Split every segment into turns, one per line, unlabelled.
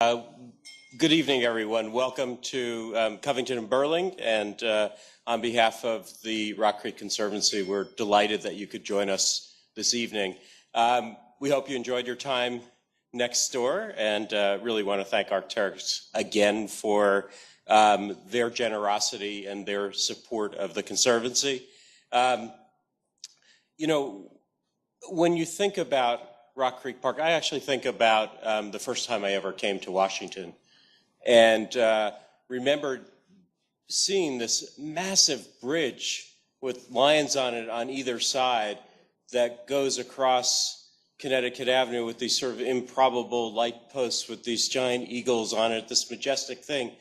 Uh, Good evening, everyone. Welcome to Covington and Burling. And on behalf of the Rock Creek Conservancy, we're delighted that you could join us this evening. We hope you enjoyed your time next door, and really want to thank Arc'teryx again for their generosity and their support of the Conservancy. You know, when you think about Rock Creek Park, I actually think about the first time I ever came to Washington, and remembered seeing this massive bridge with lions on it on either side that goes across Connecticut Avenue with these sort of improbable light posts with these giant eagles on it, this majestic thing.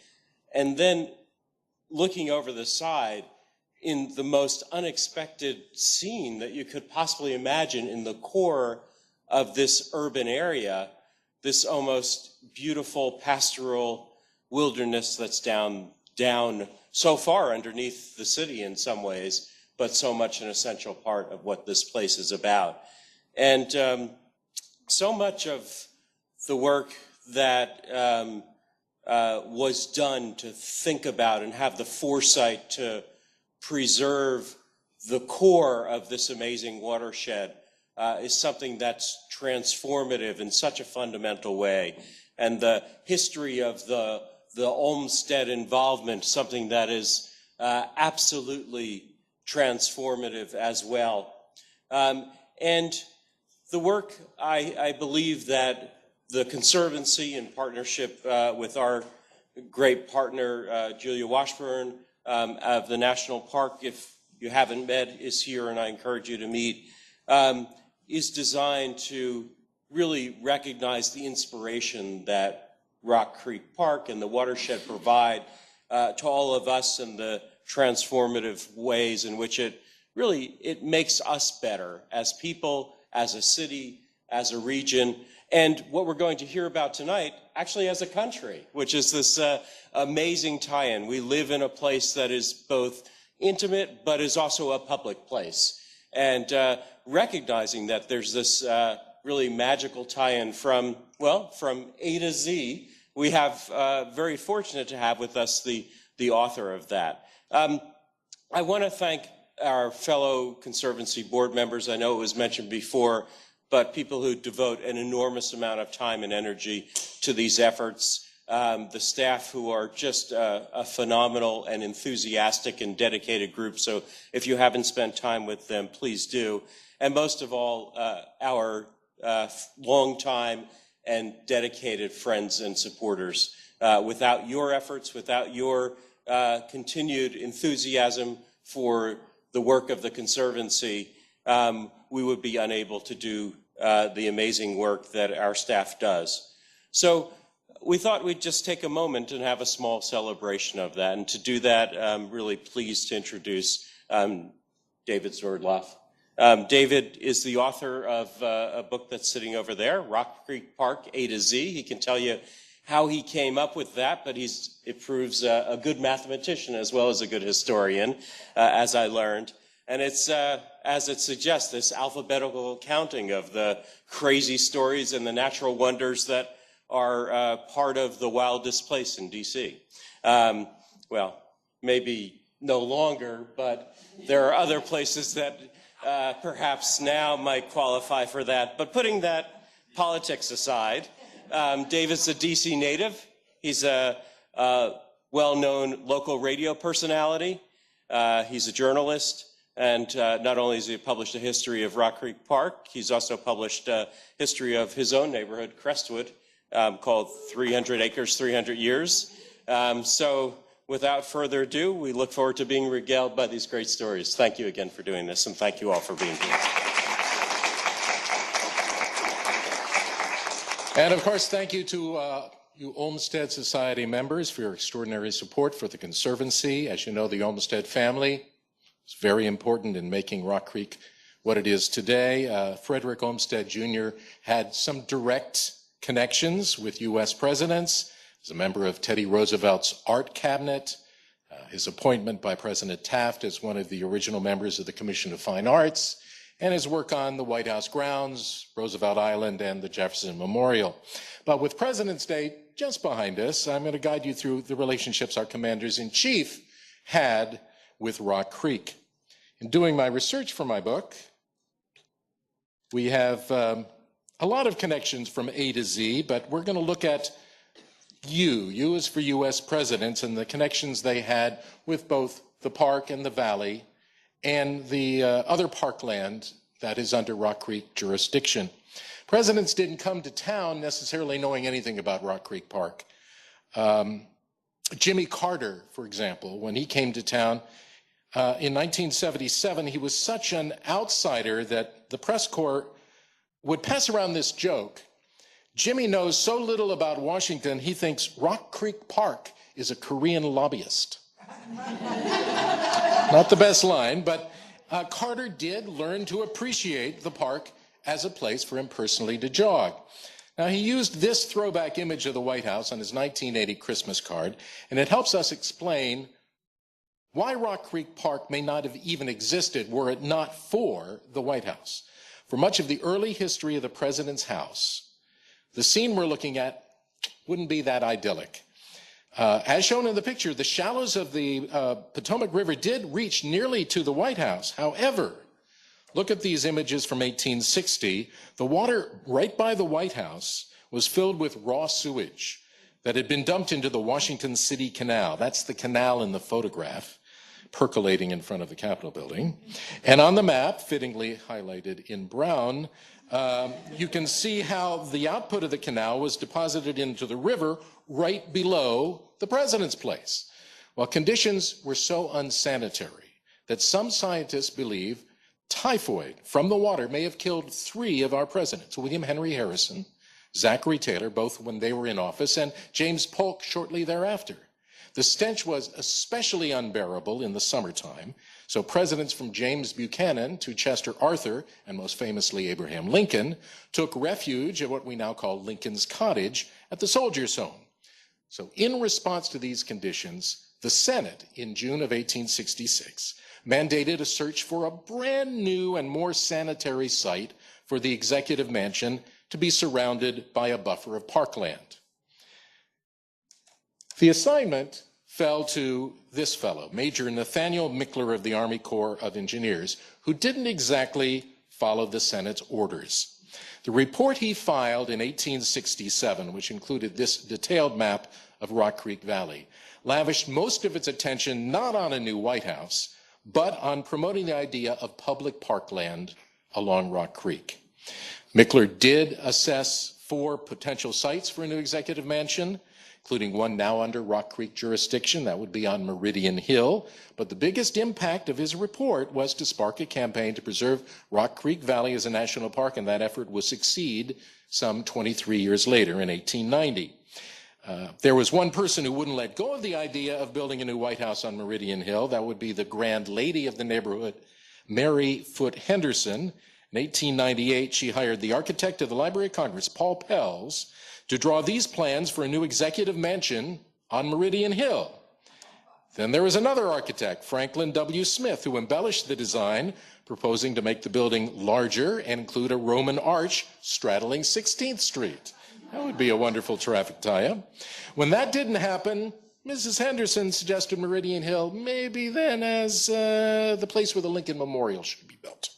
And then looking over the side in the most unexpected scene that you could possibly imagine in the core of this urban area, this almost beautiful pastoral wilderness that's down so far underneath the city in some ways, but so much an essential part of what this place is about. And so much of the work that was done to think about and have the foresight to preserve the core of this amazing watershed is something that's transformative in such a fundamental way. And the history of the Olmsted involvement, something that is absolutely transformative as well. And the work, I believe that the Conservancy, in partnership with our great partner, Julia Washburn of the National Park, if you haven't met, is here, and I encourage you to meet, is designed to really recognize the inspiration that Rock Creek Park and the watershed provide to all of us, and the transformative ways in which it makes us better as people, as a city, as a region, and what we're going to hear about tonight, actually as a country, which is this amazing tie-in. We live in a place that is both intimate, but is also a public place. And recognizing that there's this really magical tie-in from A to Z, we have very fortunate to have with us the author of that. I want to thank our fellow Conservancy board members. I know it was mentioned before, but people who devote an enormous amount of time and energy to these efforts. The staff, who are just a phenomenal and enthusiastic and dedicated group. So if you haven't spent time with them, please do. And most of all, our long-time and dedicated friends and supporters. Without your efforts, without your continued enthusiasm for the work of the Conservancy, we would be unable to do the amazing work that our staff does. So we thought we'd just take a moment and have a small celebration of that. And to do that, I'm really pleased to introduce David Swerdloff. David is the author of a book that's sitting over there, Rock Creek Park, A to Z. He can tell you how he came up with that, but it proves a good mathematician as well as a good historian, as I learned. And it's, as it suggests, this alphabetical accounting of the crazy stories and the natural wonders that are part of the wildest place in D.C. Well, maybe no longer, but there are other places that perhaps now might qualify for that. But putting that politics aside, David's a D.C. native. He's a well-known local radio personality. He's a journalist. And not only has he published a history of Rock Creek Park, he's also published a history of his own neighborhood, Crestwood, called 300 Acres, 300 Years. So without further ado, we look forward to being regaled by these great stories. Thank you again for doing this, and thank you all for being here.
And of course, thank you to you Olmsted Society members for your extraordinary support for the Conservancy. As you know, the Olmsted family is very important in making Rock Creek what it is today. Frederick Olmsted Jr. had some direct connections with U.S. presidents. As a member of Teddy Roosevelt's art cabinet, his appointment by President Taft as one of the original members of the Commission of Fine Arts, and his work on the White House grounds, Roosevelt Island, and the Jefferson Memorial. But with President's Day just behind us, I'm going to guide you through the relationships our commanders-in-chief had with Rock Creek. In doing my research for my book, we have a lot of connections from A to Z, but we're going to look at U is for U.S. presidents, and the connections they had with both the park and the valley and the other parkland that is under Rock Creek jurisdiction. Presidents didn't come to town necessarily knowing anything about Rock Creek Park. Jimmy Carter, for example, when he came to town in 1977, he was such an outsider that the press corps would pass around this joke. Jimmy knows so little about Washington, he thinks Rock Creek Park is a Korean lobbyist. Not the best line, but Carter did learn to appreciate the park as a place for him personally to jog. Now, he used this throwback image of the White House on his 1980 Christmas card, and it helps us explain why Rock Creek Park may not have even existed were it not for the White House. For much of the early history of the president's house, the scene we're looking at wouldn't be that idyllic. As shown in the picture, the shallows of the Potomac River did reach nearly to the White House. However, look at these images from 1860. The water right by the White House was filled with raw sewage that had been dumped into the Washington City Canal. That's the canal in the photograph, percolating in front of the Capitol building. And on the map, fittingly highlighted in brown, you can see how the output of the canal was deposited into the river right below the president's place. Well, conditions were so unsanitary that some scientists believe typhoid from the water may have killed 3 of our presidents, William Henry Harrison, Zachary Taylor, both when they were in office, and James Polk shortly thereafter. The stench was especially unbearable in the summertime, so presidents from James Buchanan to Chester Arthur, and most famously Abraham Lincoln, took refuge at what we now call Lincoln's Cottage at the Soldiers' Home. So in response to these conditions, the Senate in June of 1866 mandated a search for a brand new and more sanitary site for the executive mansion to be surrounded by a buffer of parkland. The assignment fell to this fellow, Major Nathaniel Mickler of the Army Corps of Engineers, who didn't exactly follow the Senate's orders. The report he filed in 1867, which included this detailed map of Rock Creek Valley, lavished most of its attention not on a new White House, but on promoting the idea of public parkland along Rock Creek. Mickler did assess 4 potential sites for a new executive mansion, including one now under Rock Creek jurisdiction. That would be on Meridian Hill. But the biggest impact of his report was to spark a campaign to preserve Rock Creek Valley as a national park, and that effort would succeed some 23 years later in 1890. There was one person who wouldn't let go of the idea of building a new White House on Meridian Hill. That would be the grand lady of the neighborhood, Mary Foote Henderson. In 1898, she hired the architect of the Library of Congress, Paul Pells, to draw these plans for a new executive mansion on Meridian Hill. Then there was another architect, Franklin W. Smith, who embellished the design, proposing to make the building larger and include a Roman arch straddling 16th Street. That would be a wonderful traffic tie-up. When that didn't happen, Mrs. Henderson suggested Meridian Hill maybe then as the place where the Lincoln Memorial should be built.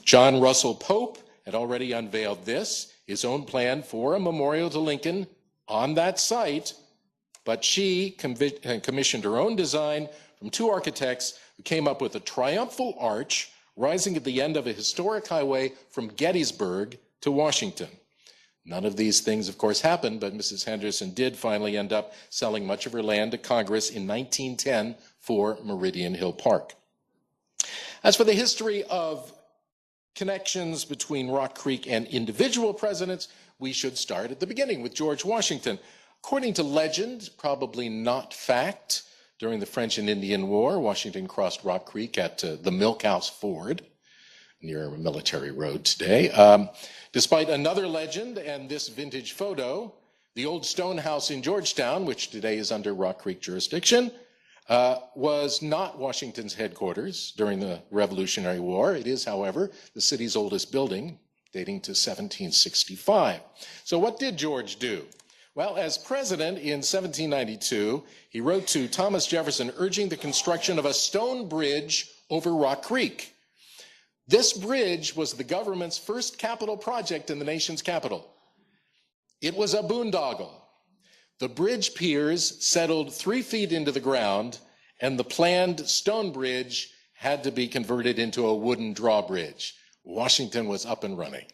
John Russell Pope had already unveiled this, his own plan for a memorial to Lincoln on that site, but she commissioned her own design from 2 architects who came up with a triumphal arch rising at the end of a historic highway from Gettysburg to Washington. None of these things, of course, happened, but Mrs. Henderson did finally end up selling much of her land to Congress in 1910 for Meridian Hill Park. As for the history of connections between Rock Creek and individual presidents, we should start at the beginning with George Washington. According to legend, probably not fact, during the French and Indian War, Washington crossed Rock Creek at the Milk House Ford, near a military road today. Despite another legend and this vintage photo, the old stone house in Georgetown, which today is under Rock Creek jurisdiction, was not Washington's headquarters during the Revolutionary War. It is, however, the city's oldest building, dating to 1765. So what did George do? Well, as president in 1792, he wrote to Thomas Jefferson urging the construction of a stone bridge over Rock Creek. This bridge was the government's first capital project in the nation's capital. It was a boondoggle. The bridge piers settled 3 feet into the ground, and the planned stone bridge had to be converted into a wooden drawbridge. Washington was up and running.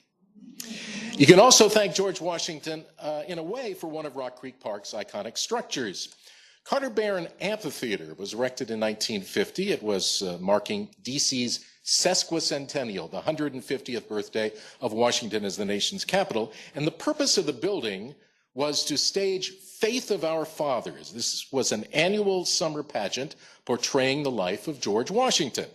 You can also thank George Washington, in a way, for one of Rock Creek Park's iconic structures. Carter Barron Amphitheater was erected in 1950. It was marking D.C.'s sesquicentennial, the 150th birthday of Washington as the nation's capital. And the purpose of the building was to stage Faith of Our Fathers. This was an annual summer pageant portraying the life of George Washington.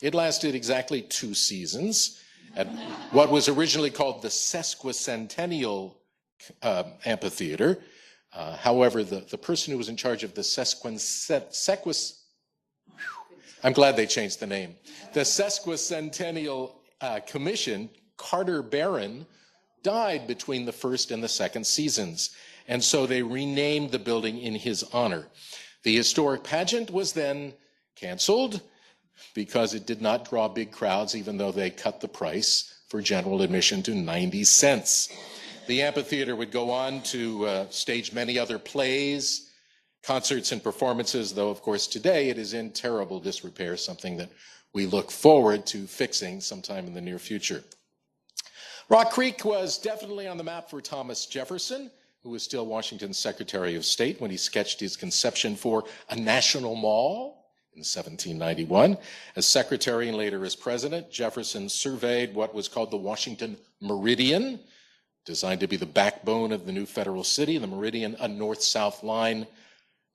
It lasted exactly 2 seasons at what was originally called the Sesquicentennial Amphitheater. However, the person who was in charge of the I'm glad they changed the name. The Sesquicentennial Commission, Carter Barron, died between the first and the second seasons, and so they renamed the building in his honor. The historic pageant was then canceled because it did not draw big crowds, even though they cut the price for general admission to 90 cents. The amphitheater would go on to stage many other plays, concerts, and performances, though, of course, today it is in terrible disrepair, something that we look forward to fixing sometime in the near future. Rock Creek was definitely on the map for Thomas Jefferson, who was still Washington's Secretary of State when he sketched his conception for a national mall in 1791. As secretary and later as president, Jefferson surveyed what was called the Washington Meridian, designed to be the backbone of the new federal city. The Meridian, a north-south line,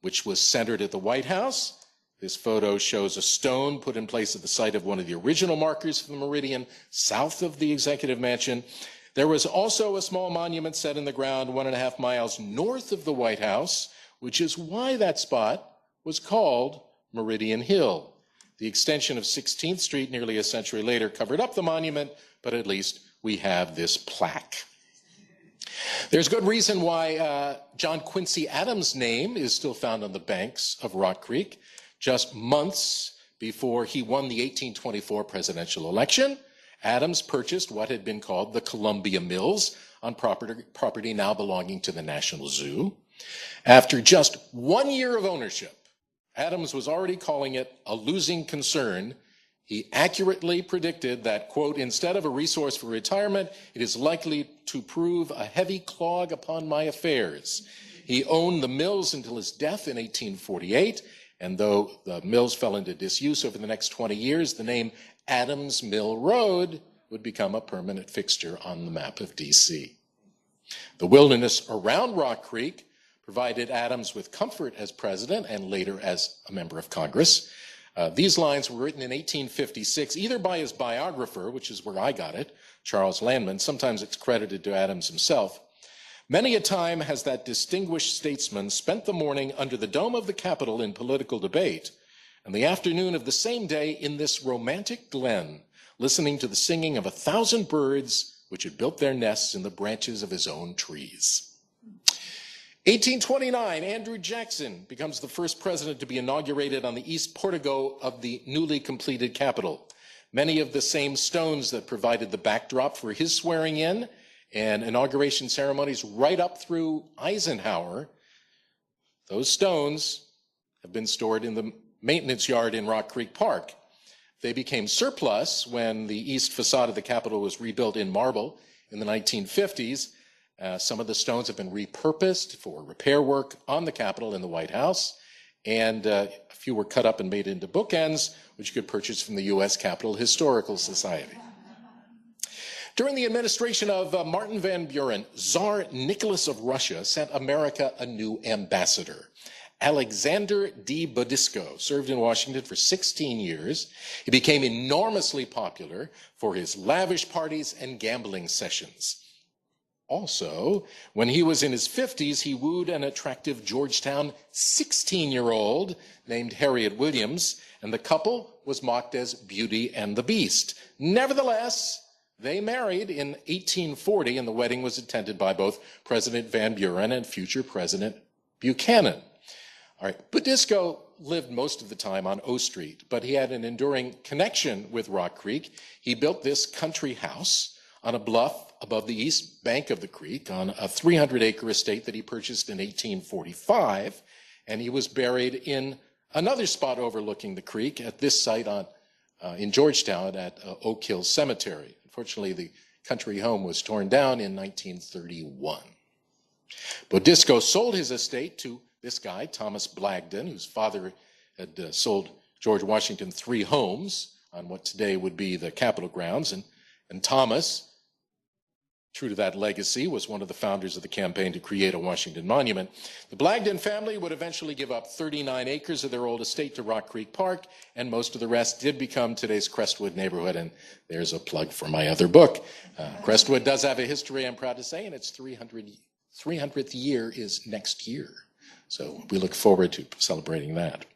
which was centered at the White House. This photo shows a stone put in place at the site of one of the original markers for the Meridian, south of the Executive Mansion. There was also a small monument set in the ground 1.5 miles north of the White House, which is why that spot was called Meridian Hill. The extension of 16th Street nearly a century later covered up the monument, but at least we have this plaque. There's good reason why John Quincy Adams' name is still found on the banks of Rock Creek. Just months before he won the 1824 presidential election, Adams purchased what had been called the Columbia Mills on property now belonging to the National Zoo. After just 1 year of ownership, Adams was already calling it a losing concern. He accurately predicted that, quote, instead of a resource for retirement, it is likely to prove a heavy clog upon my affairs. He owned the mills until his death in 1848, and though the mills fell into disuse over the next 20 years, the name Adams Mill Road would become a permanent fixture on the map of D.C. The wilderness around Rock Creek provided Adams with comfort as president and later as a member of Congress. These lines were written in 1856, either by his biographer, which is where I got it, Charles Landman. Sometimes it's credited to Adams himself. Many a time has that distinguished statesman spent the morning under the dome of the Capitol in political debate, and the afternoon of the same day in this romantic glen, listening to the singing of 1,000 birds which had built their nests in the branches of his own trees. 1829, Andrew Jackson becomes the first president to be inaugurated on the east portico of the newly completed Capitol. Many of the same stones that provided the backdrop for his swearing in and inauguration ceremonies right up through Eisenhower, those stones have been stored in the maintenance yard in Rock Creek Park. They became surplus when the east facade of the Capitol was rebuilt in marble in the 1950s. Some of the stones have been repurposed for repair work on the Capitol and the White House, and a few were cut up and made into bookends, which you could purchase from the U.S. Capitol Historical Society. During the administration of Martin Van Buren, Tsar Nicholas of Russia sent America a new ambassador. Alexander D. Bodisco served in Washington for 16 years. He became enormously popular for his lavish parties and gambling sessions. Also, when he was in his 50s, he wooed an attractive Georgetown 16-year-old named Harriet Williams, and the couple was mocked as Beauty and the Beast. Nevertheless, They married in 1840, and the wedding was attended by both President Van Buren and future President Buchanan. All right, Budisco lived most of the time on O Street, but he had an enduring connection with Rock Creek. He built this country house on a bluff above the east bank of the creek on a 300-acre estate that he purchased in 1845, and he was buried in another spot overlooking the creek at this site in Georgetown at Oak Hill Cemetery. Unfortunately, the country home was torn down in 1931. Budisco sold his estate to this guy, Thomas Blagden, whose father had sold George Washington 3 homes on what today would be the Capitol grounds. And Thomas, true to that legacy, was one of the founders of the campaign to create a Washington monument. The Blagden family would eventually give up 39 acres of their old estate to Rock Creek Park, and most of the rest did become today's Crestwood neighborhood. And there's a plug for my other book. Crestwood does have a history, I'm proud to say, and its 300th year is next year. So we look forward to celebrating that.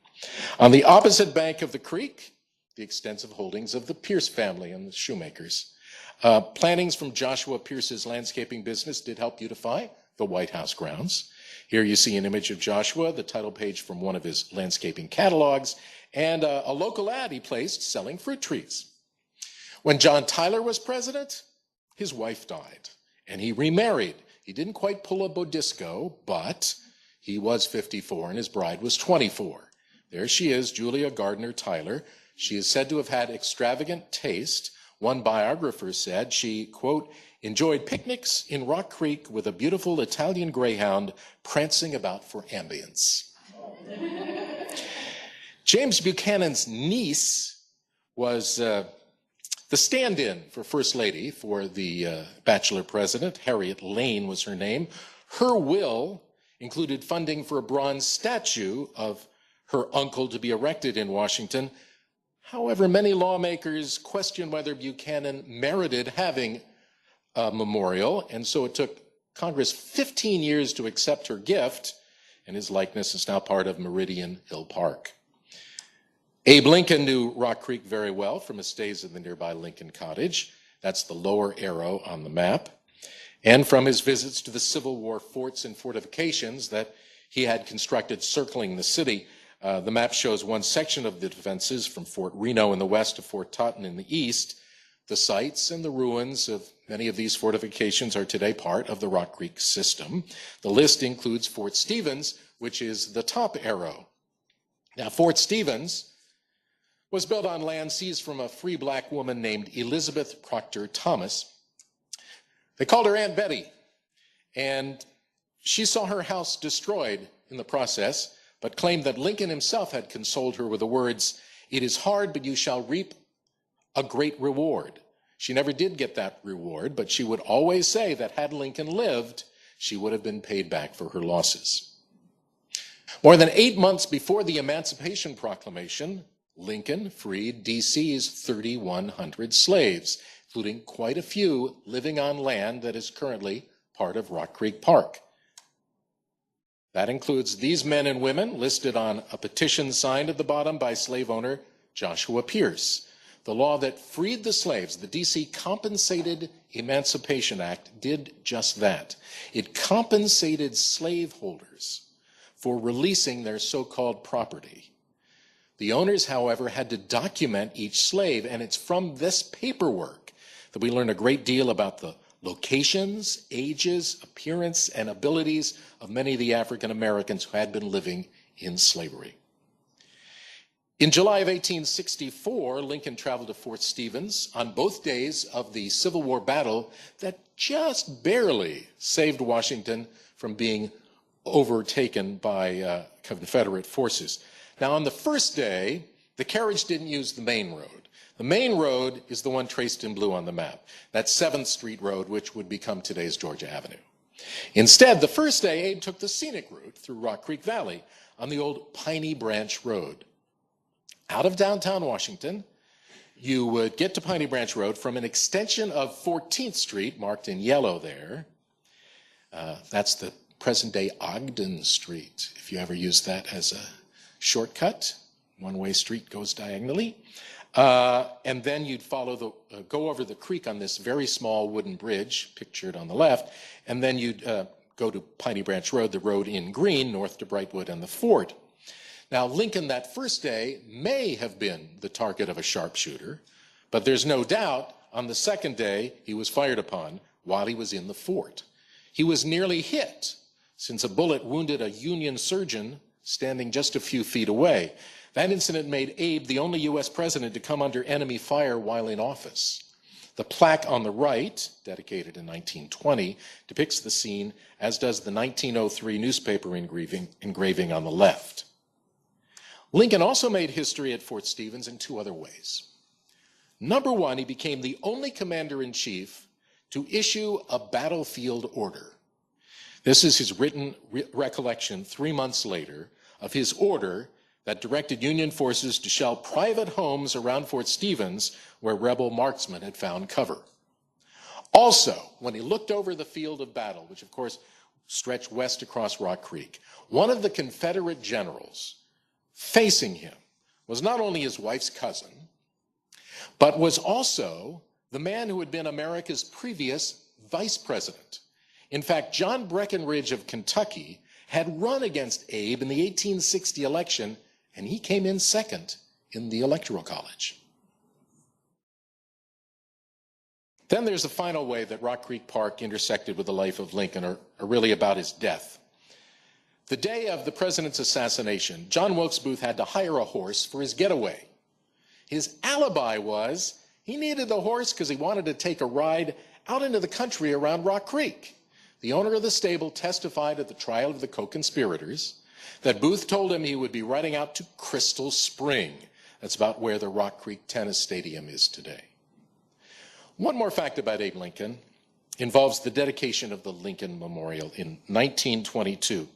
On the opposite bank of the creek, the extensive holdings of the Pierce family and the Shoemakers. Plantings from Joshua Pierce's landscaping business did help beautify the White House grounds. Here you see an image of Joshua, the title page from one of his landscaping catalogs, and a local ad he placed selling fruit trees. When John Tyler was president, his wife died, and he remarried. He didn't quite pull a Budisco, but he was 54 and his bride was 24. There she is, Julia Gardner Tyler. She is said to have had extravagant taste. One biographer said she, quote, enjoyed picnics in Rock Creek with a beautiful Italian greyhound prancing about for ambience. James Buchanan's niece was the stand-in for First Lady for the bachelor president. Harriet Lane was her name. Her will included funding for a bronze statue of her uncle to be erected in Washington. However, many lawmakers questioned whether Buchanan merited having a memorial, and so it took Congress 15 years to accept her gift, and his likeness is now part of Meridian Hill Park. Abe Lincoln knew Rock Creek very well from his stays in the nearby Lincoln Cottage. That's the lower arrow on the map. And from his visits to the Civil War forts and fortifications that he had constructed circling the city. The map shows one section of the defenses from Fort Reno in the west to Fort Totten in the east. The sites and the ruins of many of these fortifications are today part of the Rock Creek system. The list includes Fort Stevens, which is the top arrow. Now, Fort Stevens was built on land seized from a free black woman named Elizabeth Proctor Thomas. They called her Aunt Betty, and she saw her house destroyed in the process, but claimed that Lincoln himself had consoled her with the words, "It is hard, but you shall reap a great reward." She never did get that reward, but she would always say that had Lincoln lived, she would have been paid back for her losses. More than 8 months before the Emancipation Proclamation, Lincoln freed D.C.'s 3,100 slaves, including quite a few living on land that is currently part of Rock Creek Park. That includes these men and women listed on a petition signed at the bottom by slave owner Joshua Pierce. The law that freed the slaves, the D.C. Compensated Emancipation Act, did just that. It compensated slaveholders for releasing their so-called property. The owners, however, had to document each slave, and it's from this paperwork that we learn a great deal about the locations, ages, appearance, and abilities of many of the African Americans who had been living in slavery. In July of 1864, Lincoln traveled to Fort Stevens on both days of the Civil War battle that just barely saved Washington from being overtaken by Confederate forces. Now, on the first day, the carriage didn't use the main road. The main road is the one traced in blue on the map. That's 7th Street Road, which would become today's Georgia Avenue. Instead, the first day, Abe took the scenic route through Rock Creek Valley on the old Piney Branch Road. Out of downtown Washington, you would get to Piney Branch Road from an extension of 14th Street, marked in yellow there. That's the present-day Ogden Street, if you ever use that as a shortcut. One-way street goes diagonally. And then you'd go over the creek on this very small wooden bridge, pictured on the left, and then you'd go to Piney Branch Road, the road in green, north to Brightwood and the fort. Now, Lincoln that first day may have been the target of a sharpshooter, but there's no doubt on the second day he was fired upon while he was in the fort. He was nearly hit, since a bullet wounded a Union surgeon standing just a few feet away. That incident made Abe the only U.S. president to come under enemy fire while in office. The plaque on the right, dedicated in 1920, depicts the scene, as does the 1903 newspaper engraving on the left. Lincoln also made history at Fort Stevens in two other ways. Number one, he became the only commander-in-chief to issue a battlefield order. This is his written recollection 3 months later of his order that directed Union forces to shell private homes around Fort Stevens where rebel marksmen had found cover. Also, when he looked over the field of battle, which of course stretched west across Rock Creek, one of the Confederate generals facing him was not only his wife's cousin, but was also the man who had been America's previous vice president. In fact, John Breckinridge of Kentucky had run against Abe in the 1860 election, and he came in second in the Electoral College. Then there's the final way that Rock Creek Park intersected with the life of Lincoln, or really about his death. The day of the president's assassination, John Wilkes Booth had to hire a horse for his getaway. His alibi was he needed the horse because he wanted to take a ride out into the country around Rock Creek. The owner of the stable testified at the trial of the co-conspirators that Booth told him he would be riding out to Crystal Spring. That's about where the Rock Creek Tennis Stadium is today. One more fact about Abe Lincoln involves the dedication of the Lincoln Memorial in 1922.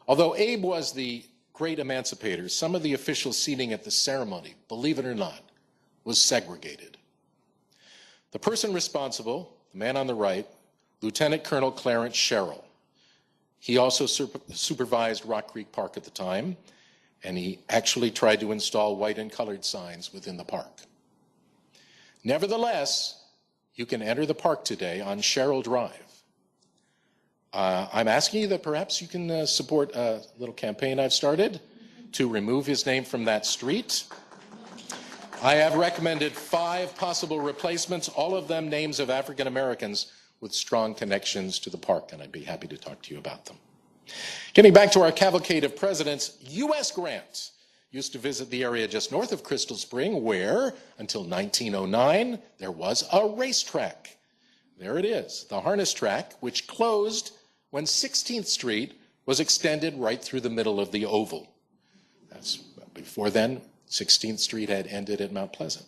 Although Abe was the great emancipator, some of the official seating at the ceremony, believe it or not, was segregated. The person responsible, the man on the right, Lieutenant Colonel Clarence Sherrill. He also supervised Rock Creek Park at the time, and he actually tried to install white and colored signs within the park. Nevertheless, you can enter the park today on Sherrill Drive. I'm asking you that perhaps you can support a little campaign I've started to remove his name from that street. I have recommended 5 possible replacements, all of them names of African Americans with strong connections to the park, and I'd be happy to talk to you about them. Getting back to our cavalcade of presidents, U.S. Grant used to visit the area just north of Crystal Spring where, until 1909, there was a racetrack. There it is, the harness track, which closed when 16th Street was extended right through the middle of the oval. Before then, 16th Street had ended at Mount Pleasant.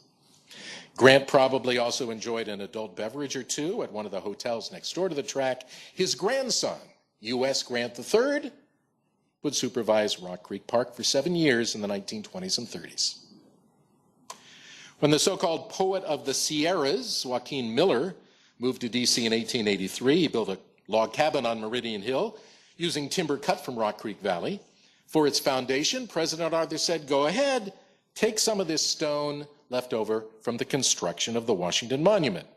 Grant probably also enjoyed an adult beverage or two at one of the hotels next door to the track. His grandson, U.S. Grant III, would supervise Rock Creek Park for 7 years in the 1920s and 30s. When the so-called poet of the Sierras, Joaquin Miller, moved to D.C. in 1883, he built a log cabin on Meridian Hill using timber cut from Rock Creek Valley. For its foundation, President Arthur said, "Go ahead, take some of this stone left over from the construction of the Washington Monument."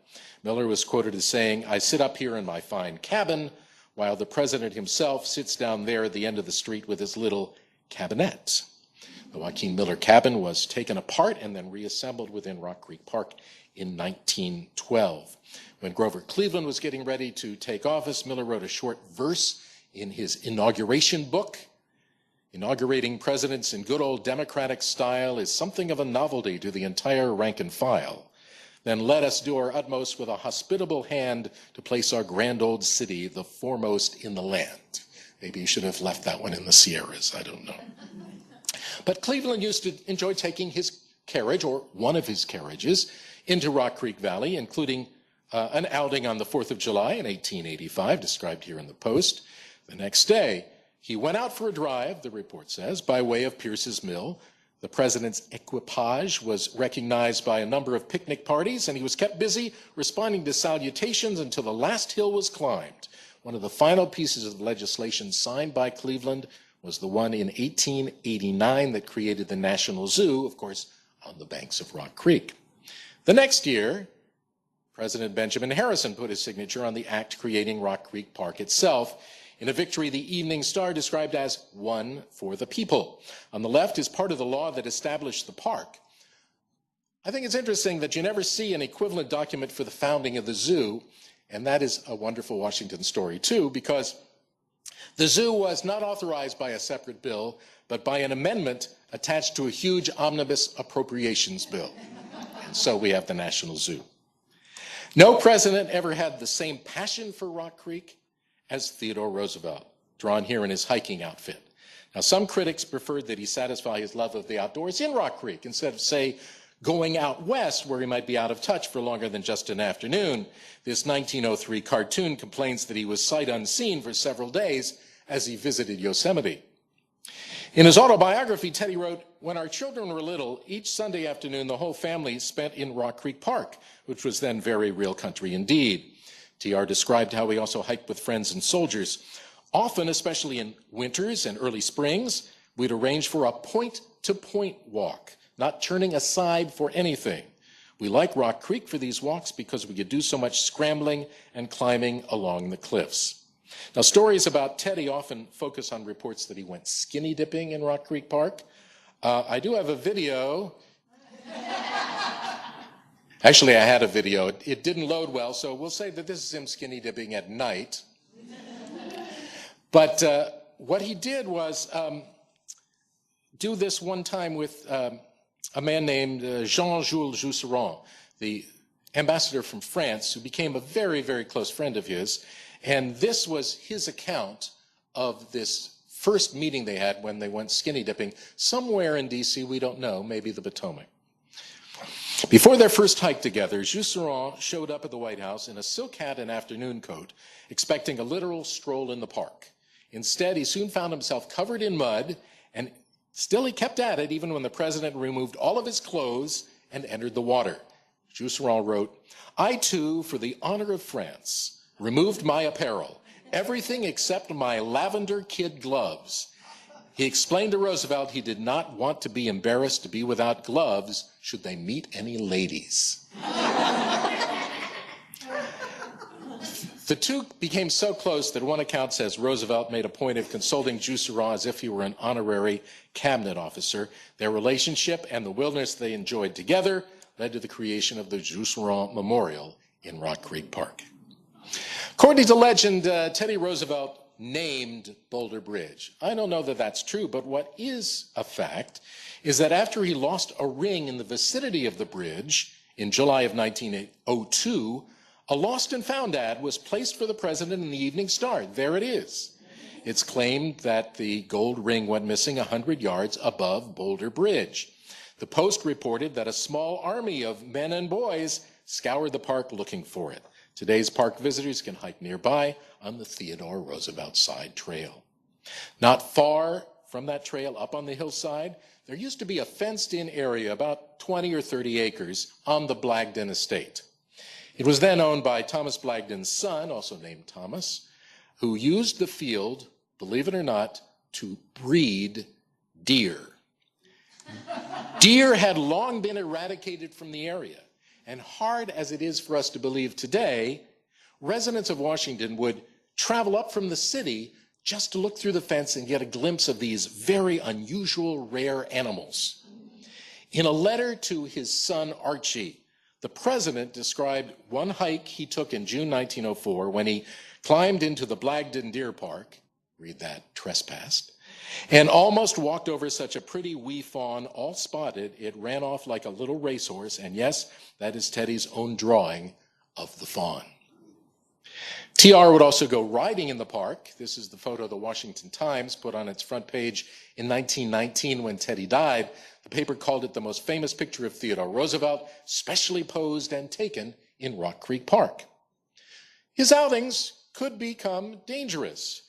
Miller was quoted as saying, "I sit up here in my fine cabin, while the president himself sits down there at the end of the street with his little cabinette." The Joaquin Miller cabin was taken apart and then reassembled within Rock Creek Park in 1912. When Grover Cleveland was getting ready to take office, Miller wrote a short verse in his inauguration book. Inaugurating presidents in good old democratic style is something of a novelty to the entire rank and file. Then let us do our utmost with a hospitable hand to place our grand old city the foremost in the land. Maybe you should have left that one in the Sierras, I don't know. But Cleveland used to enjoy taking his carriage, or one of his carriages, into Rock Creek Valley, including an outing on the 4th of July in 1885, described here in the Post. The next day, he went out for a drive, the report says, by way of Pierce's Mill. The president's equipage was recognized by a number of picnic parties, and he was kept busy responding to salutations until the last hill was climbed. One of the final pieces of legislation signed by Cleveland was the one in 1889 that created the National Zoo, of course, on the banks of Rock Creek. The next year, President Benjamin Harrison put his signature on the act creating Rock Creek Park itself, in a victory the Evening Star described as one for the people. On the left is part of the law that established the park. I think it's interesting that you never see an equivalent document for the founding of the zoo, and that is a wonderful Washington story too, because the zoo was not authorized by a separate bill, but by an amendment attached to a huge omnibus appropriations bill. And so we have the National Zoo. No president ever had the same passion for Rock Creek as Theodore Roosevelt, drawn here in his hiking outfit. Now, some critics preferred that he satisfy his love of the outdoors in Rock Creek instead of, say, going out west where he might be out of touch for longer than just an afternoon. This 1903 cartoon complains that he was sight unseen for several days as he visited Yosemite. In his autobiography, Teddy wrote, "When our children were little, each Sunday afternoon the whole family spent in Rock Creek Park, which was then very real country indeed." TR described how he also hiked with friends and soldiers. Often, especially in winters and early springs, we'd arrange for a point-to-point walk, not turning aside for anything. We like Rock Creek for these walks because we could do so much scrambling and climbing along the cliffs. Now, stories about Teddy often focus on reports that he went skinny dipping in Rock Creek Park. I do have a video. Actually, I had a video. It didn't load well, so we'll say that this is him skinny dipping at night. But what he did was do this one time with a man named Jean-Jules Jousserand, the ambassador from France, who became a very, very close friend of his. And this was his account of this first meeting they had when they went skinny dipping somewhere in D.C., we don't know, maybe the Potomac. Before their first hike together, Jousserand showed up at the White House in a silk hat and afternoon coat, expecting a literal stroll in the park. Instead, he soon found himself covered in mud, and still he kept at it even when the president removed all of his clothes and entered the water. Jousserand wrote, "I too, for the honor of France, removed my apparel, everything except my lavender kid gloves." He explained to Roosevelt he did not want to be embarrassed to be without gloves should they meet any ladies. The two became so close that one account says Roosevelt made a point of consulting Jousserand as if he were an honorary cabinet officer. Their relationship and the wilderness they enjoyed together led to the creation of the Jousserand Memorial in Rock Creek Park. According to legend, Teddy Roosevelt named Boulder Bridge. I don't know that that's true, but what is a fact is that after he lost a ring in the vicinity of the bridge in July of 1902, a lost and found ad was placed for the president in the Evening Star. There it is. It's claimed that the gold ring went missing 100 yards above Boulder Bridge. The Post reported that a small army of men and boys scoured the park looking for it. Today's park visitors can hike nearby on the Theodore Roosevelt Side Trail. Not far from that trail, up on the hillside, there used to be a fenced-in area, about 20 or 30 acres, on the Blagden estate. It was then owned by Thomas Blagden's son, also named Thomas, who used the field, believe it or not, to breed deer. Deer had long been eradicated from the area. And hard as it is for us to believe today, residents of Washington would travel up from the city just to look through the fence and get a glimpse of these very unusual, rare animals. In a letter to his son, Archie, the president described one hike he took in June 1904 when he climbed into the Blagden Deer Park, read that, trespassed, and almost walked over such a pretty wee fawn, all spotted, it ran off like a little racehorse, and yes, that is Teddy's own drawing of the fawn. TR would also go riding in the park. This is the photo the Washington Times put on its front page in 1919 when Teddy died. The paper called it the most famous picture of Theodore Roosevelt, specially posed and taken in Rock Creek Park. His outings could become dangerous.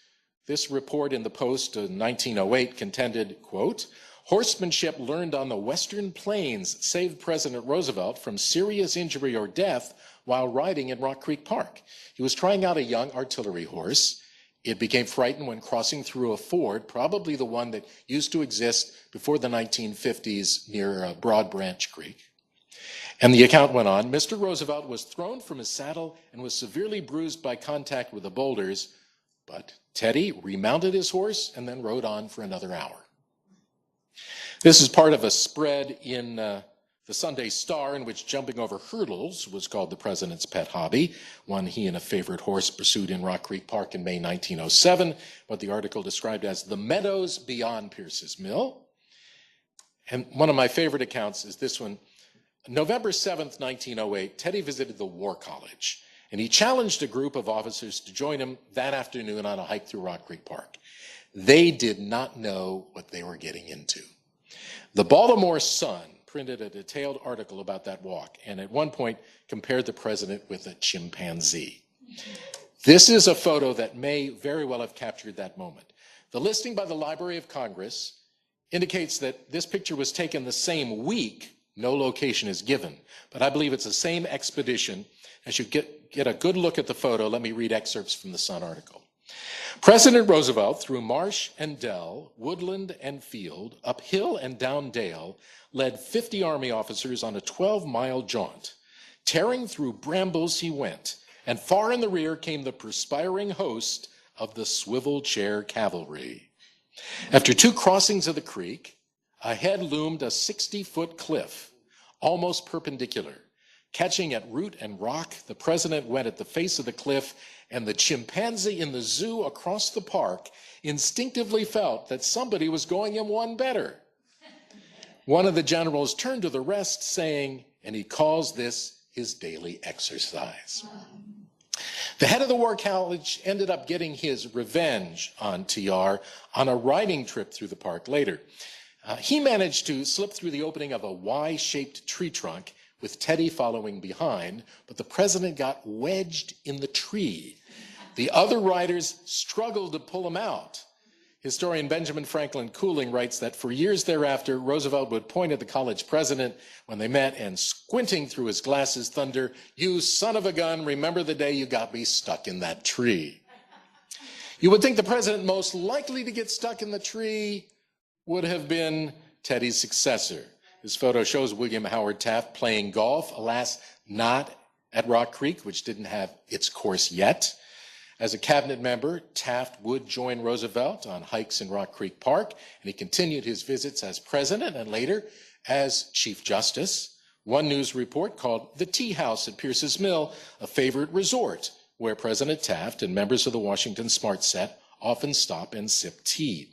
This report in the Post in 1908 contended, quote, "Horsemanship learned on the Western Plains saved President Roosevelt from serious injury or death while riding in Rock Creek Park. He was trying out a young artillery horse, It became frightened when crossing through a ford, probably the one that used to exist before the 1950s near Broad Branch Creek. And the account went on, Mr. Roosevelt was thrown from his saddle and was severely bruised by contact with the boulders, but Teddy remounted his horse and then rode on for another hour. This is part of a spread in the Sunday Star in which jumping over hurdles was called the president's pet hobby, one he and a favorite horse pursued in Rock Creek Park in May 1907, what the article described as the meadows beyond Pierce's Mill. And one of my favorite accounts is this one. November 7th, 1908, Teddy visited the War College, and he challenged a group of officers to join him that afternoon on a hike through Rock Creek Park. They did not know what they were getting into. The Baltimore Sun printed a detailed article about that walk, and at one point compared the president with a chimpanzee. This is a photo that may very well have captured that moment. The listing by the Library of Congress indicates that this picture was taken the same week. No location is given, but I believe it's the same expedition. As you get a good look at the photo, let me read excerpts from the Sun article. President Roosevelt, through marsh and dell, woodland and field, up hill and down dale, led 50 Army officers on a 12-mile jaunt. Tearing through brambles he went, and far in the rear came the perspiring host of the swivel chair cavalry. After 2 crossings of the creek, ahead loomed a 60-foot cliff, almost perpendicular. Catching at root and rock, the president went at the face of the cliff, and the chimpanzee in the zoo across the park instinctively felt that somebody was going him one better. One of the generals turned to the rest, saying, and he calls this his daily exercise. The head of the War College ended up getting his revenge on TR on a riding trip through the park later. He managed to slip through the opening of a Y-shaped tree trunk with Teddy following behind, but the president got wedged in the tree. The other riders struggled to pull him out. Historian Benjamin Franklin Cooling writes that for years thereafter, Roosevelt would point at the college president when they met and, squinting through his glasses, thunder, "You son of a gun, remember the day you got me stuck in that tree." You would think the president most likely to get stuck in the tree would have been Teddy's successor. This photo shows William Howard Taft playing golf, alas, not at Rock Creek, which didn't have its course yet. As a cabinet member, Taft would join Roosevelt on hikes in Rock Creek Park, and he continued his visits as president and later as Chief Justice. One news report called the Tea House at Pierce's Mill a favorite resort where President Taft and members of the Washington Smart Set often stop and sip tea.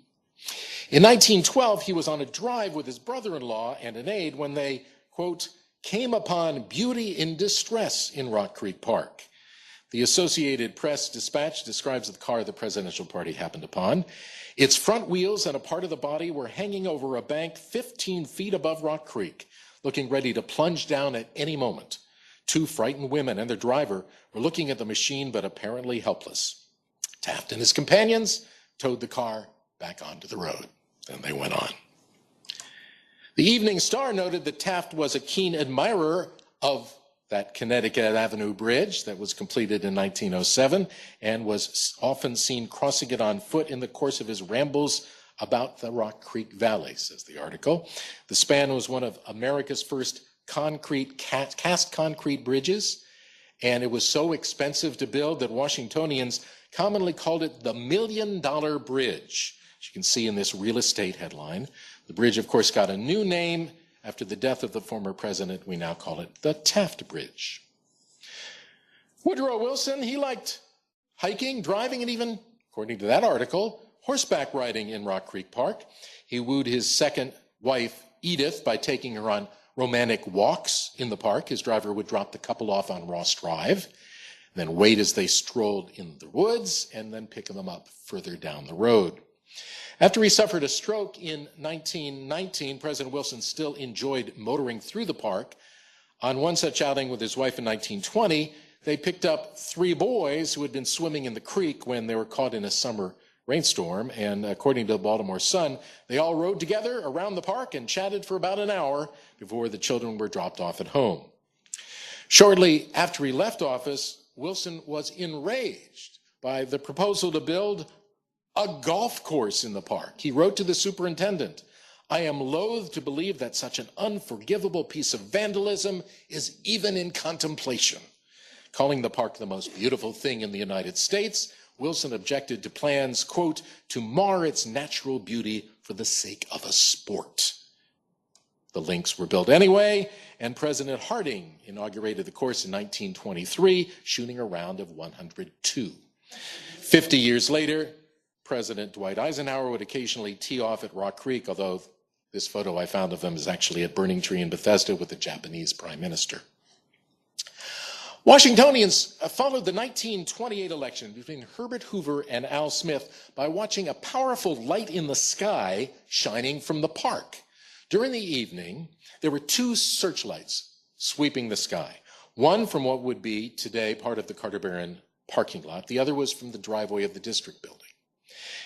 In 1912, he was on a drive with his brother-in-law and an aide when they, quote, came upon beauty in distress in Rock Creek Park. The Associated Press Dispatch describes the car the presidential party happened upon. Its front wheels and a part of the body were hanging over a bank 15 feet above Rock Creek, looking ready to plunge down at any moment. 2 frightened women and their driver were looking at the machine but apparently helpless. Taft and his companions towed the car back onto the road, and they went on. The Evening Star noted that Taft was a keen admirer of that Connecticut Avenue Bridge that was completed in 1907 and was often seen crossing it on foot in the course of his rambles about the Rock Creek Valley, says the article. The span was one of America's first cast concrete bridges, and it was so expensive to build that Washingtonians commonly called it the $1 Million Bridge. As you can see in this real estate headline, the bridge, of course, got a new name after the death of the former president. We now call it the Taft Bridge. Woodrow Wilson, he liked hiking, driving, and even, according to that article, horseback riding in Rock Creek Park. He wooed his second wife, Edith, by taking her on romantic walks in the park. His driver would drop the couple off on Ross Drive, then wait as they strolled in the woods, and then pick them up further down the road. After he suffered a stroke in 1919, President Wilson still enjoyed motoring through the park. On one such outing with his wife in 1920, they picked up 3 boys who had been swimming in the creek when they were caught in a summer rainstorm. And according to the Baltimore Sun, they all rode together around the park and chatted for about an hour before the children were dropped off at home. Shortly after he left office, Wilson was enraged by the proposal to build a golf course in the park. He wrote to the superintendent, "I am loath to believe that such an unforgivable piece of vandalism is even in contemplation." Calling the park the most beautiful thing in the United States, Wilson objected to plans, quote, "to mar its natural beauty for the sake of a sport." The links were built anyway, and President Harding inaugurated the course in 1923, shooting a round of 102. 50 years later, President Dwight Eisenhower would occasionally tee off at Rock Creek, although this photo I found of him is actually at Burning Tree in Bethesda with the Japanese Prime Minister. Washingtonians followed the 1928 election between Herbert Hoover and Al Smith by watching a powerful light in the sky shining from the park. During the evening, there were two searchlights sweeping the sky. One from what would be today part of the Carter Barron parking lot. The other was from the driveway of the district building.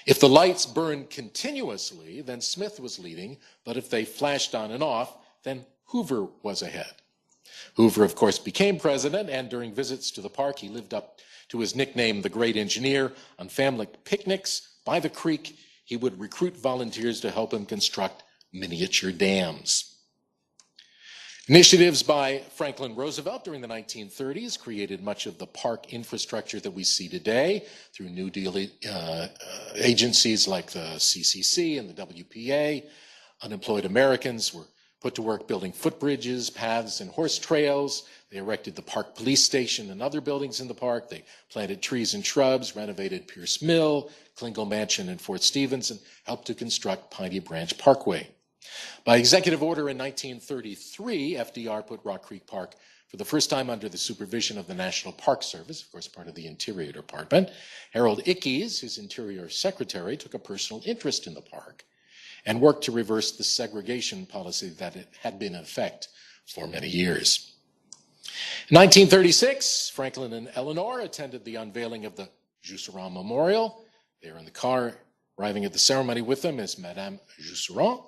If the lights burned continuously, then Smith was leading, but if they flashed on and off, then Hoover was ahead. Hoover, of course, became president, and during visits to the park, he lived up to his nickname, the Great Engineer. On family picnics by the creek, he would recruit volunteers to help him construct miniature dams. Initiatives by Franklin Roosevelt during the 1930s created much of the park infrastructure that we see today through New Deal agencies like the CCC and the WPA. Unemployed Americans were put to work building footbridges, paths, and horse trails. They erected the park police station and other buildings in the park. They planted trees and shrubs, renovated Pierce Mill, Klingel Mansion, and Fort Stevens, and helped to construct Piney Branch Parkway. By executive order in 1933, FDR put Rock Creek Park for the first time under the supervision of the National Park Service, of course part of the Interior Department. Harold Ickes, his Interior Secretary, took a personal interest in the park and worked to reverse the segregation policy that had been in effect for many years. In 1936, Franklin and Eleanor attended the unveiling of the Jusserand Memorial. They were in the car. Arriving at the ceremony with them is Madame Jusserand.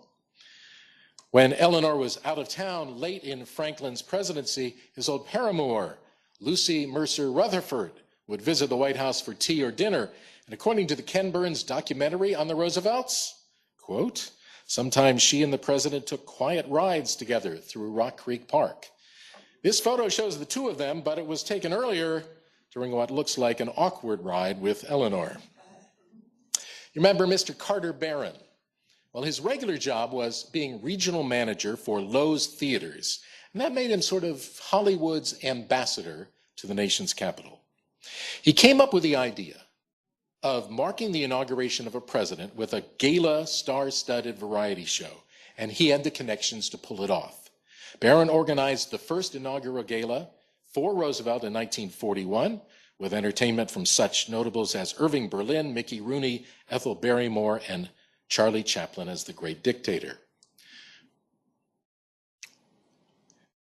When Eleanor was out of town late in Franklin's presidency, his old paramour, Lucy Mercer Rutherford, would visit the White House for tea or dinner. And according to the Ken Burns documentary on the Roosevelts, quote, sometimes she and the president took quiet rides together through Rock Creek Park. This photo shows the two of them, but it was taken earlier during what looks like an awkward ride with Eleanor. You remember Mr. Carter Barron? Well, his regular job was being regional manager for Loew's Theaters, and that made him sort of Hollywood's ambassador to the nation's capital. He came up with the idea of marking the inauguration of a president with a gala star-studded variety show, and he had the connections to pull it off. Barron organized the first inaugural gala for Roosevelt in 1941, with entertainment from such notables as Irving Berlin, Mickey Rooney, Ethel Barrymore, and Charlie Chaplin as the great dictator.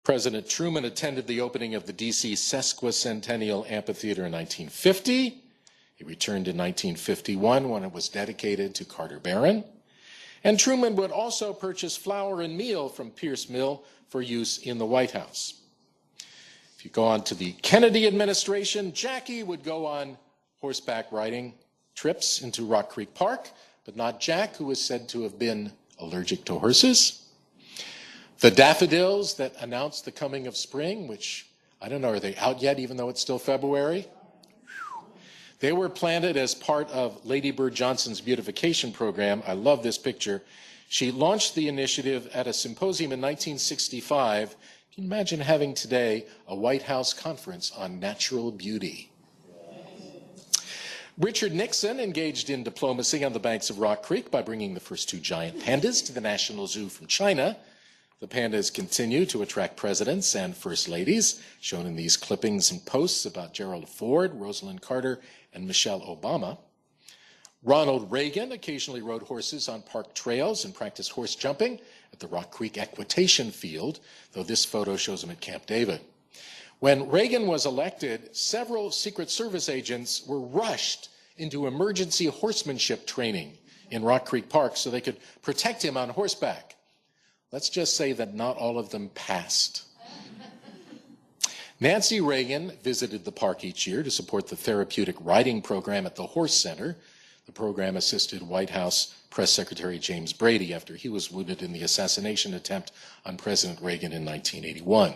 President Truman attended the opening of the D.C. Sesquicentennial Amphitheater in 1950. He returned in 1951 when it was dedicated to Carter Barron. And Truman would also purchase flour and meal from Pierce Mill for use in the White House. If you go on to the Kennedy administration, Jackie would go on horseback riding trips into Rock Creek Park, but not Jack, who was said to have been allergic to horses. The daffodils that announced the coming of spring, which, I don't know, are they out yet, even though it's still February? They were planted as part of Lady Bird Johnson's beautification program. I love this picture. She launched the initiative at a symposium in 1965. Can you imagine having today a White House conference on natural beauty? Richard Nixon engaged in diplomacy on the banks of Rock Creek by bringing the first two giant pandas to the National Zoo from China. The pandas continue to attract presidents and first ladies, shown in these clippings and posts about Gerald Ford, Rosalind Carter, and Michelle Obama. Ronald Reagan occasionally rode horses on park trails and practiced horse jumping at the Rock Creek Equitation Field, though this photo shows him at Camp David. When Reagan was elected, several Secret Service agents were rushed into emergency horsemanship training in Rock Creek Park so they could protect him on horseback. Let's just say that not all of them passed. Nancy Reagan visited the park each year to support the therapeutic riding program at the Horse Center. The program assisted White House Press Secretary James Brady after he was wounded in the assassination attempt on President Reagan in 1981.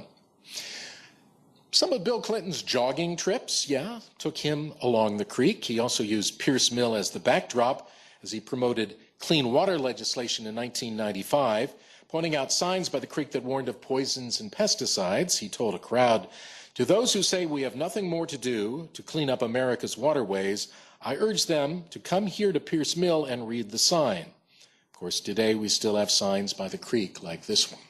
Some of Bill Clinton's jogging trips, took him along the creek. He also used Pierce Mill as the backdrop as he promoted clean water legislation in 1995, pointing out signs by the creek that warned of poisons and pesticides. He told a crowd, "To those who say we have nothing more to do to clean up America's waterways, I urge them to come here to Pierce Mill and read the sign." Of course, today we still have signs by the creek like this one.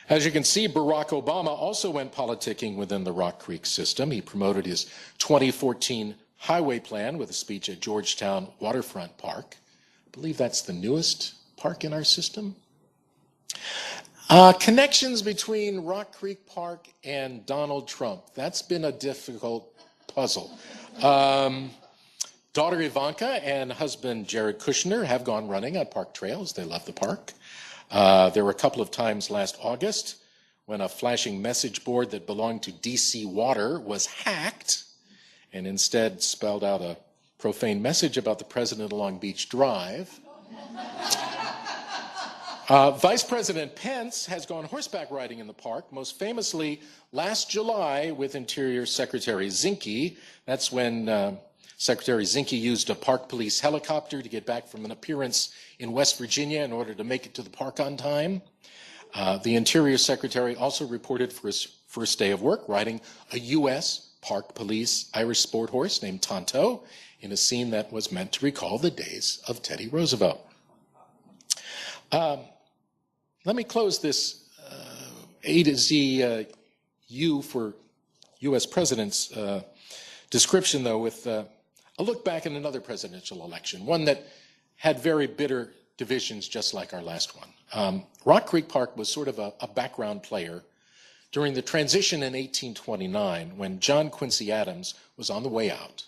As you can see, Barack Obama also went politicking within the Rock Creek system. He promoted his 2014 highway plan with a speech at Georgetown Waterfront Park. I believe that's the newest park in our system. Connections between Rock Creek Park and Donald Trump. That's been a difficult puzzle. Daughter Ivanka and husband Jared Kushner have gone running on park trails. They love the park. There were a couple of times last August when a flashing message board that belonged to DC Water was hacked and instead spelled out a profane message about the president along Beach Drive. Vice President Pence has gone horseback riding in the park, most famously last July with Interior Secretary Zinke. That's when Secretary Zinke used a park police helicopter to get back from an appearance in West Virginia in order to make it to the park on time. The Interior Secretary also reported for his first day of work riding a U.S. Park Police Irish sport horse named Tonto in a scene that was meant to recall the days of Teddy Roosevelt. Let me close this A to Z U for U.S. President's description, though, with a look back at another presidential election, one that had very bitter divisions just like our last one. Rock Creek Park was sort of a background player during the transition in 1829 when John Quincy Adams was on the way out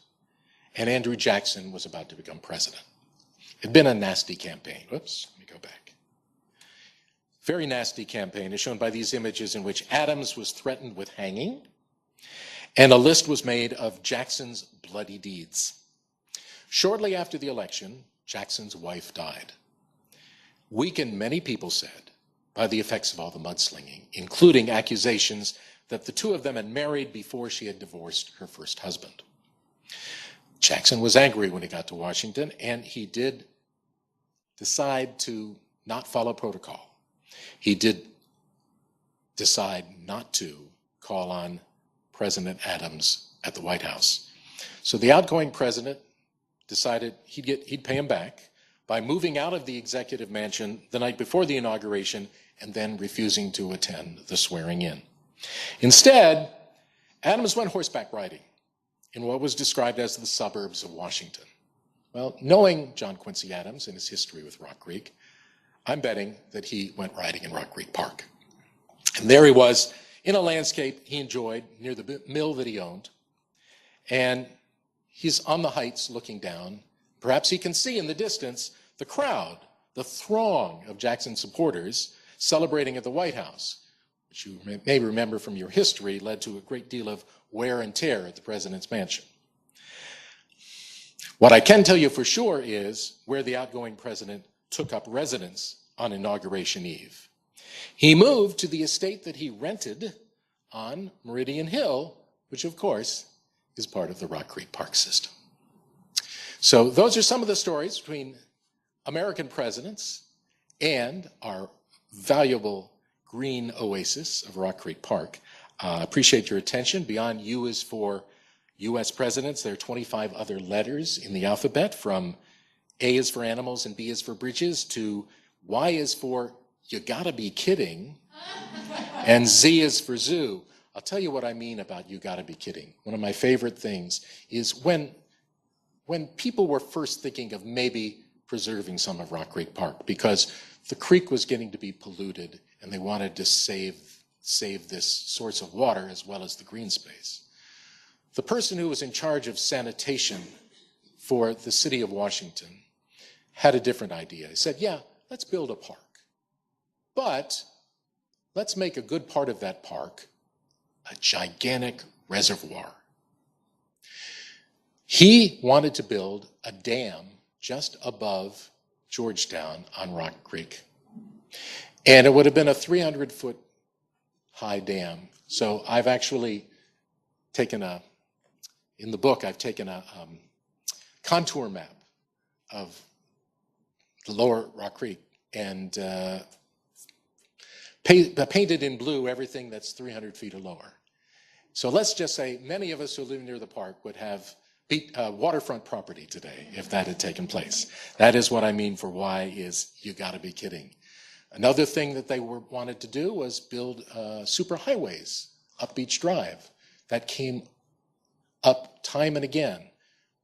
and Andrew Jackson was about to become president. It had been a nasty campaign. Whoops, let me go back. Very nasty campaign is shown by these images in which Adams was threatened with hanging and a list was made of Jackson's bloody deeds. Shortly after the election, Jackson's wife died, weakened, many people said, by the effects of all the mudslinging, including accusations that the two of them had married before she had divorced her first husband. Jackson was angry when he got to Washington, and he did decide to not follow protocol. He did decide not to call on President Adams at the White House. So the outgoing president decided he'd pay him back by moving out of the executive mansion the night before the inauguration and then refusing to attend the swearing in. Instead, Adams went horseback riding in what was described as the suburbs of Washington. Well, knowing John Quincy Adams and his history with Rock Creek, I'm betting that he went riding in Rock Creek Park. And there he was in a landscape he enjoyed near the mill that he owned. And he's on the heights looking down. Perhaps he can see in the distance the crowd, the throng of Jackson supporters celebrating at the White House, which you may remember from your history led to a great deal of wear and tear at the president's mansion. What I can tell you for sure is where the outgoing president took up residence on Inauguration Eve. He moved to the estate that he rented on Meridian Hill, which of course is part of the Rock Creek Park system. So those are some of the stories between American presidents and our valuable green oasis of Rock Creek Park. Appreciate your attention. Beyond U is for U.S. presidents. There are 25 other letters in the alphabet, from A is for animals and B is for bridges to Y is for you gotta be kidding, and Z is for zoo. I'll tell you what I mean about you gotta be kidding. One of my favorite things is when people were first thinking of maybe preserving some of Rock Creek Park because the creek was getting to be polluted and they wanted to save this source of water as well as the green space. The person who was in charge of sanitation for the city of Washington had a different idea. He said, yeah, let's build a park, but let's make a good part of that park a gigantic reservoir. He wanted to build a dam just above Georgetown on Rock Creek. And it would have been a 300-foot high dam. So I've actually taken in the book, I've taken a contour map of the lower Rock Creek and painted in blue everything that's 300 feet or lower. So let's just say many of us who live near the park would have waterfront property today if that had taken place. That is what I mean for why is you gotta be kidding. Another thing that they wanted to do was build superhighways up Beach Drive. That came up time and again.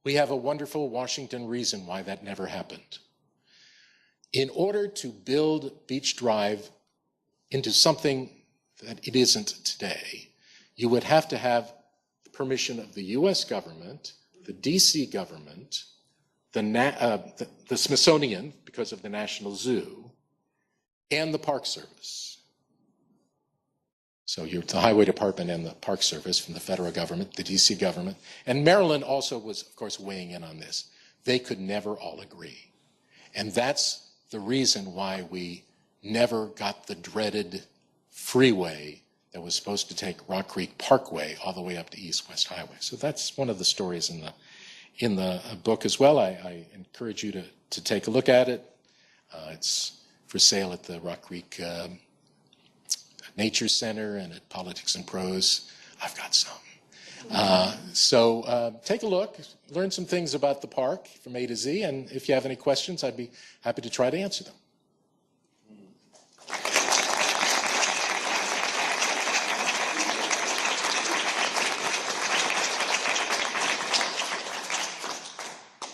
We have a wonderful Washington reason why that never happened. In order to build Beach Drive into something that it isn't today, you would have to have the permission of the US government, the DC government, the Smithsonian, because of the National Zoo, and the Park Service. So you're the Highway Department and the Park Service from the federal government, the DC government, and Maryland also was, of course, weighing in on this. They could never all agree. And that's the reason why we never got the dreaded freeway that was supposed to take Rock Creek Parkway all the way up to East West Highway. So that's one of the stories in the book as well. I encourage you to take a look at it. It's for sale at the Rock Creek Nature Center and at Politics and Prose. I've got some. So take a look, learn some things about the park from A to Z, and if you have any questions, I'd be happy to try to answer them.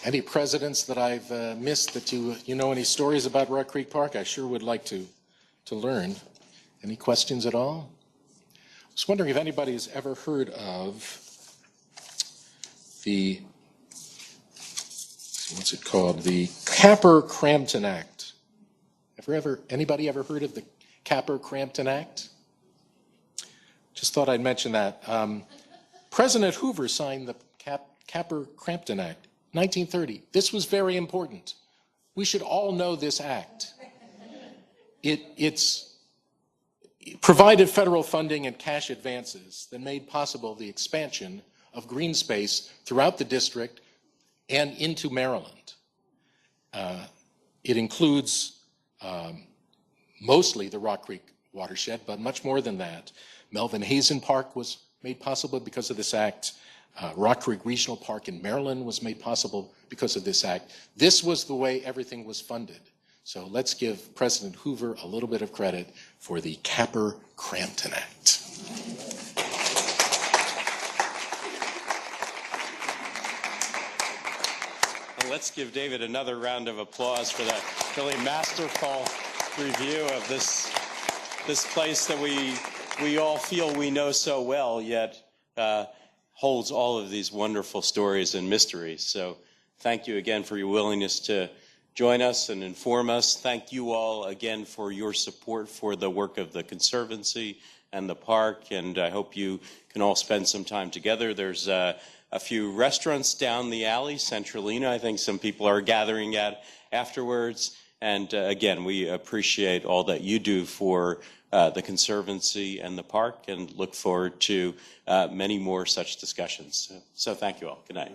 Any presidents that I've missed that you know any stories about Rock Creek Park? I sure would like to learn. Any questions at all? I was wondering if anybody's ever heard of the, what's it called? The Capper-Crampton Act. Anybody ever heard of the Capper-Crampton Act? Just thought I'd mention that. President Hoover signed the Capper-Crampton Act, 1930. This was very important. We should all know this act. It's provided federal funding and cash advances that made possible the expansion of green space throughout the district and into Maryland. It includes mostly the Rock Creek watershed, but much more than that. Melvin Hazen Park was made possible because of this act. Rock Creek Regional Park in Maryland was made possible because of this act. This was the way everything was funded. So let's give President Hoover a little bit of credit for the Capper-Crampton Act.
And let's give David another round of applause for that really masterful review of this place that we all feel we know so well, yet holds all of these wonderful stories and mysteries. So thank you again for your willingness to join us and inform us. Thank you all again for your support for the work of the Conservancy and the park, and I hope you can all spend some time together. There's a few restaurants down the alley, Centralina, I think some people are gathering at afterwards, and again, we appreciate all that you do for the Conservancy and the park, and look forward to many more such discussions. So thank you all. Good night.